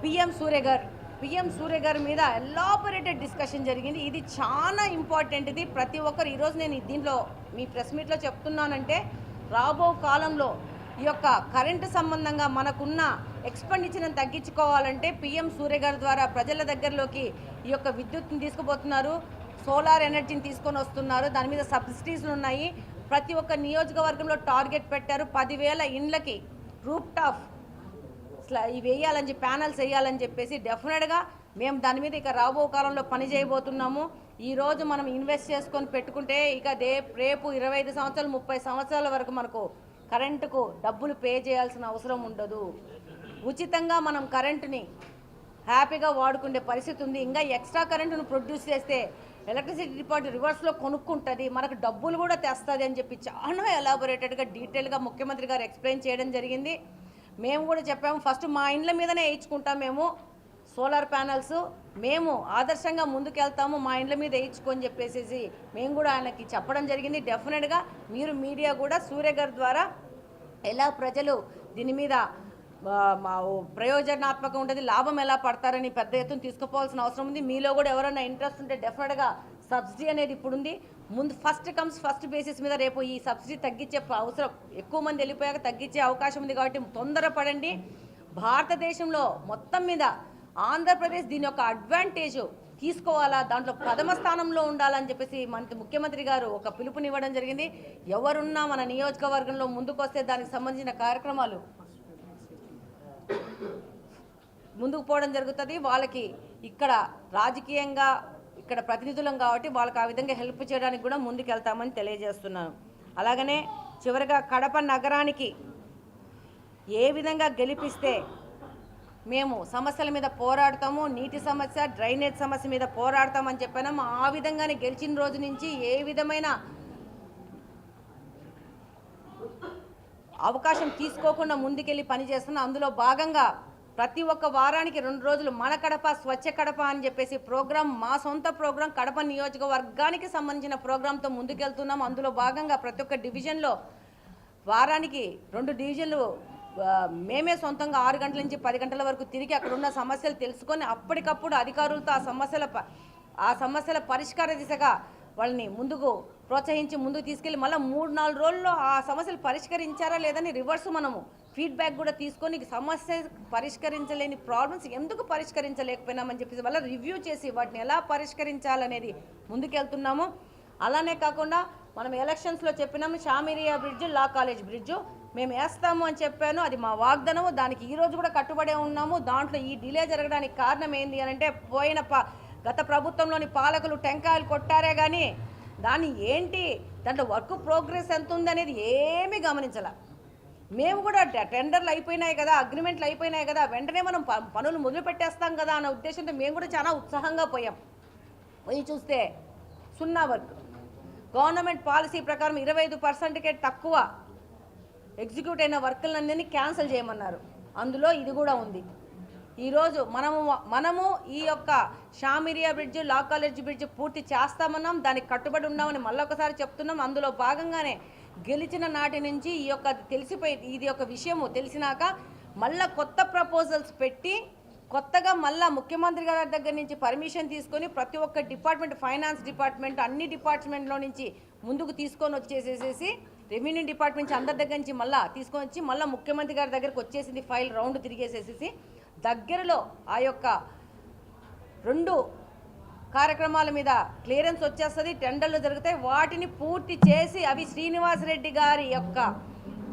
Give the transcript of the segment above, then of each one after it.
PM సూర్య గారి మీద elaborated discussion జరిగింది. ఇది చాలా ఇంపార్టెంట్. ఇది ప్రతి ఒక్కరు ఈరోజు నేను దీంట్లో మీ ప్రెస్ మీట్లో చెప్తున్నానంటే రాబో కాలంలో ఈ యొక్క కరెంటు సంబంధంగా మనకున్న ఎక్స్పెండిచర్ని తగ్గించుకోవాలంటే పిఎం సూర్య గారి ద్వారా ప్రజల దగ్గరలోకి ఈ యొక్క విద్యుత్ని తీసుకుపోతున్నారు, సోలార్ ఎనర్జీని తీసుకొని వస్తున్నారు. దాని మీద సబ్సిడీస్లు ఉన్నాయి. ప్రతి ఒక్క నియోజకవర్గంలో టార్గెట్ పెట్టారు. 10,000 ఇండ్లకి రూప్ టాప్ ఇవి వేయాలని చెప్పి ప్యానల్స్ వేయాలని చెప్పేసి డెఫినెట్గా మేము దాని మీద ఇక రాబో కాలంలో పని చేయబోతున్నాము. ఈరోజు మనం ఇన్వెస్ట్ చేసుకొని పెట్టుకుంటే ఇక రేపు 25 సంవత్సరాలు 30 సంవత్సరాల వరకు మనకు కరెంటుకు డబ్బులు పే చేయాల్సిన అవసరం ఉండదు. ఉచితంగా మనం కరెంటుని హ్యాపీగా వాడుకునే పరిస్థితి ఉంది. ఇంకా ఎక్స్ట్రా కరెంటును ప్రొడ్యూస్ చేస్తే ఎలక్ట్రిసిటీ డిపార్ట్మెంట్ రివర్స్లో కొనుక్కుంటుంది, మనకు డబ్బులు కూడా తెస్తుంది అని చెప్పి చాలా ఎలాబొరేటెడ్గా డీటెయిల్గా ముఖ్యమంత్రి గారు ఎక్స్ప్లెయిన్ చేయడం జరిగింది. మేము కూడా చెప్పాము, ఫస్ట్ మా ఇండ్ల మీదనే వేయించుకుంటాం మేము సోలార్ ప్యానల్స్, మేము ఆదర్శంగా ముందుకెళ్తాము, మా ఇండ్ల మీద వేయించుకొని చెప్పేసి మేము కూడా ఆయనకి చెప్పడం జరిగింది. డెఫినెట్గా మీరు మీడియా కూడా సూర్య గారి ద్వారా ఎలా ప్రజలు దీని మీద ప్రయోజనాత్మకం ఉంటుంది, లాభం ఎలా పడతారని పెద్ద ఎత్తున తీసుకుపోవాల్సిన అవసరం ఉంది. మీలో కూడా ఎవరైనా ఇంట్రెస్ట్ ఉంటే డెఫినెట్గా సబ్సిడీ అనేది ఇప్పుడు ఉంది. ముందు ఫస్ట్ బేసిస్ మీద రేపు ఈ సబ్సిడీ తగ్గించే అవసరం, ఎక్కువ మంది వెళ్ళిపోయాక తగ్గించే అవకాశం ఉంది. కాబట్టి తొందరపడండి. భారతదేశంలో మొత్తం మీద ఆంధ్రప్రదేశ్ దీని యొక్క అడ్వాంటేజ్ తీసుకోవాలా, దాంట్లో ప్రథమ స్థానంలో ఉండాలని చెప్పేసి మన ముఖ్యమంత్రి గారు ఒక పిలుపునివ్వడం జరిగింది. ఎవరున్నా మన నియోజకవర్గంలో ముందుకు వస్తే దానికి సంబంధించిన కార్యక్రమాలు ముందుకు పోవడం జరుగుతుంది. వాళ్ళకి ఇక్కడ రాజకీయంగా ఇక్కడ ప్రతినిధులం కాబట్టి వాళ్ళకి ఆ విధంగా హెల్ప్ చేయడానికి కూడా ముందుకెళ్తామని తెలియజేస్తున్నాను. అలాగనే చివరిగా కడప నగరానికి ఏ విధంగా గెలిపిస్తే మేము సమస్యల మీద పోరాడతాము, నీటి సమస్య డ్రైనేజ్ సమస్య మీద పోరాడతామని చెప్పాము. ఆ విధంగానే గెలిచిన రోజు నుంచి ఏ విధమైన అవకాశం తీసుకోకుండా ముందుకెళ్ళి పనిచేస్తున్నాం. అందులో భాగంగా ప్రతి ఒక్క వారానికి 2 రోజులు మన కడప స్వచ్ఛ కడప అని చెప్పేసి ప్రోగ్రాం, మా సొంత ప్రోగ్రాం కడప నియోజకవర్గానికి సంబంధించిన ప్రోగ్రాంతో ముందుకెళ్తున్నాం. అందులో భాగంగా ప్రతి ఒక్క డివిజన్లో వారానికి 2 డివిజన్లు మేమే సొంతంగా 6 గంటల నుంచి 10 గంటల వరకు తిరిగి అక్కడ ఉన్న సమస్యలు తెలుసుకొని అప్పటికప్పుడు అధికారులతో ఆ సమస్యల పరిష్కార దిశగా వాళ్ళని ముందుకు ప్రోత్సహించి ముందుకు తీసుకెళ్ళి మళ్ళీ 3-4 రోజుల్లో ఆ సమస్యలు పరిష్కరించారా లేదని రివర్స్ మనము ఫీడ్బ్యాక్ కూడా తీసుకొని సమస్య పరిష్కరించలేని ప్రాబ్లమ్స్ ఎందుకు పరిష్కరించలేకపోయినామని చెప్పేసి మళ్ళీ రివ్యూ చేసి వాటిని ఎలా పరిష్కరించాలనేది ముందుకెళ్తున్నాము. అలానే కాకుండా మనం ఎలక్షన్స్లో చెప్పినాము షామిరియా బ్రిడ్జ్, లా కాలేజ్ బ్రిడ్జ్ మేము వేస్తాము అని చెప్పాను. అది మా వాగ్దానము. దానికి ఈరోజు కూడా కట్టుబడే ఉన్నాము. దాంట్లో ఈ డిలే జరగడానికి కారణం ఏంటి అని అంటే గత ప్రభుత్వంలోని పాలకులు టెంకాయలు కొట్టారే కానీ దాన్ని ఏంటి దాంట్లో వర్క్ ప్రోగ్రెస్ ఎంత ఉందనేది ఏమీ గమనించాల. మేము కూడా టెండర్లు అయిపోయినాయి కదా, అగ్రిమెంట్లు అయిపోయినాయి కదా, వెంటనే మనం పనులు మొదలు పెట్టేస్తాం కదా అన్న ఉద్దేశంతో మేము కూడా చాలా ఉత్సాహంగా పోయి చూస్తే 0 వర్క్. గవర్నమెంట్ పాలసీ ప్రకారం 25%కే తక్కువ ఎగ్జిక్యూట్ అయిన వర్కులన్నీ క్యాన్సిల్ చేయమన్నారు. అందులో ఇది కూడా ఉంది. ఈరోజు మనము ఈ యొక్క షామిరియా బ్రిడ్జ్, లా కాలేజ్ బ్రిడ్జ్ పూర్తి చేస్తామన్నాం, దానికి కట్టుబడి ఉన్నామని మళ్ళొకసారి చెప్తున్నాం. అందులో భాగంగానే గెలిచిన నాటి నుంచి ఈ యొక్క ఇది ఒక విషయము తెలిసినాక మళ్ళా కొత్త ప్రపోజల్స్ పెట్టి కొత్తగా మళ్ళా ముఖ్యమంత్రి గారి దగ్గర నుంచి పర్మిషన్ తీసుకొని ప్రతి ఒక్క డిపార్ట్మెంట్, ఫైనాన్స్ డిపార్ట్మెంట్, అన్ని డిపార్ట్మెంట్లో నుంచి ముందుకు తీసుకొని వచ్చేసేసి రెవెన్యూ డిపార్ట్మెంట్ నుంచి అందరి దగ్గర నుంచి మళ్ళీ తీసుకొని వచ్చి మళ్ళీ ముఖ్యమంత్రి గారి దగ్గరకు వచ్చేసింది. ఫైల్ రౌండ్ తిరిగేసేసి దగ్గరలో ఆ యొక్క 2 కార్యక్రమాల మీద క్లియరెన్స్ వచ్చేస్తుంది, టెండర్లు జరుగుతాయి. వాటిని పూర్తి చేసి అవి శ్రీనివాసరెడ్డి గారి యొక్క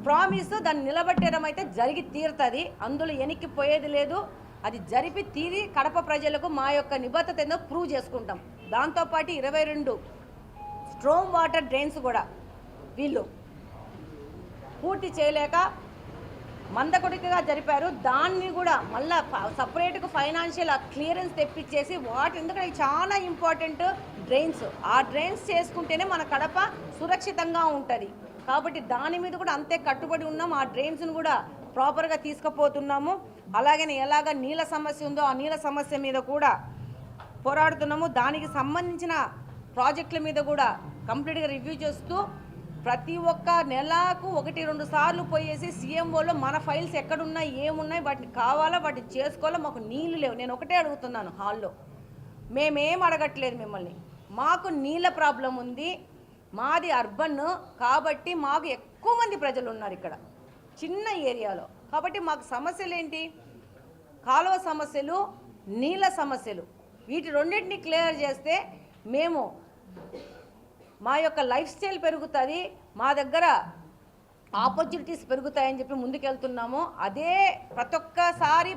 ప్రామిస్ దాన్ని నిలబెట్టడం అయితే జరిగి తీరుతుంది. అందులో వెనక్కిపోయేది లేదు. అది జరిపి తీరి కడప ప్రజలకు మా యొక్క నిబద్ధత ఏదో ప్రూవ్ చేసుకుంటాం. దాంతోపాటు 22 స్ట్రోమ్ వాటర్ డ్రైన్స్ కూడా వీళ్ళు పూర్తి చేయలేక మందకొడికగా జరిపారు. దాన్ని కూడా మళ్ళీ సపరేట్గా ఫైనాన్షియల్ క్లియరెన్స్ తెప్పించేసి ఎందుకంటే చాలా ఇంపార్టెంట్ డ్రైన్స్, ఆ డ్రైన్స్ చేసుకుంటేనే మన కడప సురక్షితంగా ఉంటుంది. కాబట్టి దాని మీద కూడా అంతే కట్టుబడి ఉన్నాం. ఆ డ్రైన్స్ను కూడా ప్రాపర్గా తీసుకుపోతున్నాము. అలాగనే ఎలాగ నీళ్ళ సమస్య ఉందో ఆ నీళ్ళ సమస్య మీద కూడా పోరాడుతున్నాము. దానికి సంబంధించిన ప్రాజెక్టుల మీద కూడా కంప్లీట్గా రివ్యూ చేస్తూ ప్రతి ఒక్క నెలకు 1-2 సార్లు పోయేసి సీఎంఓలో మన ఫైల్స్ ఎక్కడున్నాయి, ఏమున్నాయి, వాటిని కావాలా, వాటిని చేసుకోవాలా, మాకు నీళ్లు లేవు. నేను ఒకటే అడుగుతున్నాను హాల్లో, మేమేం అడగట్లేదు మిమ్మల్ని. మాకు నీళ్ళ ప్రాబ్లం ఉంది. మాది అర్బన్ కాబట్టి మాకు ఎక్కువ మంది ప్రజలు ఉన్నారు ఇక్కడ చిన్న ఏరియాలో. కాబట్టి మాకు సమస్యలు ఏంటి? కాలువ సమస్యలు, నీళ్ళ సమస్యలు. వీటి రెండింటిని క్లియర్ చేస్తే మేము మా యొక్క లైఫ్ స్టైల్ పెరుగుతుంది, మా దగ్గర ఆపర్చునిటీస్ పెరుగుతాయని చెప్పి ముందుకెళ్తున్నాము. అదే ప్రతి ఒక్కసారి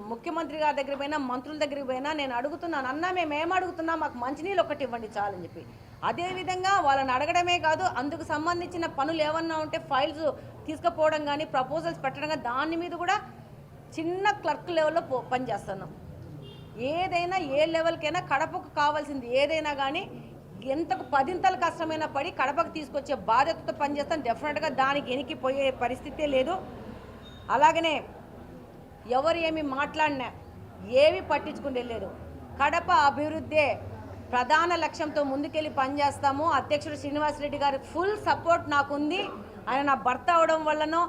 ముఖ్యమంత్రి గారి దగ్గర పోయినా, మంత్రుల దగ్గరికి పోయినా నేను అడుగుతున్నాను, అన్న మేమేం అడుగుతున్నాం, మాకు మంచినీళ్ళు ఒకటి ఇవ్వండి చాలని చెప్పి. అదేవిధంగా వాళ్ళని అడగడమే కాదు, అందుకు సంబంధించిన పనులు ఏమన్నా ఉంటే ఫైల్స్ తీసుకుపోవడం కానీ, ప్రపోజల్స్ పెట్టడం కానీ, దాని మీద కూడా చిన్న క్లర్క్ లెవెల్లో పనిచేస్తున్నాం. ఏదైనా ఏ లెవెల్కైనా కడపకు కావాల్సింది ఏదైనా కానీ ఎంతకు 10 కష్టమైనా పడి కడపకు తీసుకొచ్చే బాధ్యతతో పనిచేస్తాం. డెఫినెట్గా దానికి ఎనికిపోయే పరిస్థితే లేదు. అలాగనే ఎవరు ఏమి మాట్లాడినా ఏవి పట్టించుకునే లేదు. కడప అభివృద్ధే ప్రధాన లక్ష్యంతో ముందుకెళ్ళి పనిచేస్తాము. అధ్యక్షుడు శ్రీనివాసరెడ్డి గారి ఫుల్ సపోర్ట్ నాకుంది. ఆయన నా భర్త అవడం వల్లనో,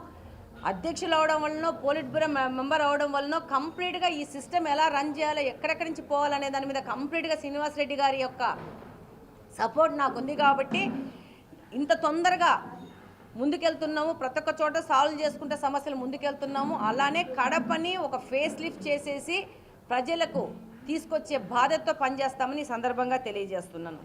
అధ్యక్షులు అవడం వల్లనో, పోలిట్ బ్యూరో మెంబర్ అవడం వల్లనో కంప్లీట్గా ఈ సిస్టమ్ ఎలా రన్ చేయాలో, ఎక్కడెక్కడి నుంచి పోవాలనే దాని మీద కంప్లీట్గా శ్రీనివాసరెడ్డి గారి యొక్క సపోర్ట్ నాకు ఉంది. కాబట్టి ఇంత తొందరగా ముందుకెళ్తున్నాము. ప్రతి ఒక్క చోట సాల్వ్ చేసుకుంటే సమస్యలు ముందుకెళ్తున్నాము. అలానే కడపని ఒక ఫేస్ లిఫ్ట్ చేసేసి ప్రజలకు తీసుకొచ్చే బాధ్యతతో పనిచేస్తామని ఈ సందర్భంగా తెలియజేస్తున్నాను.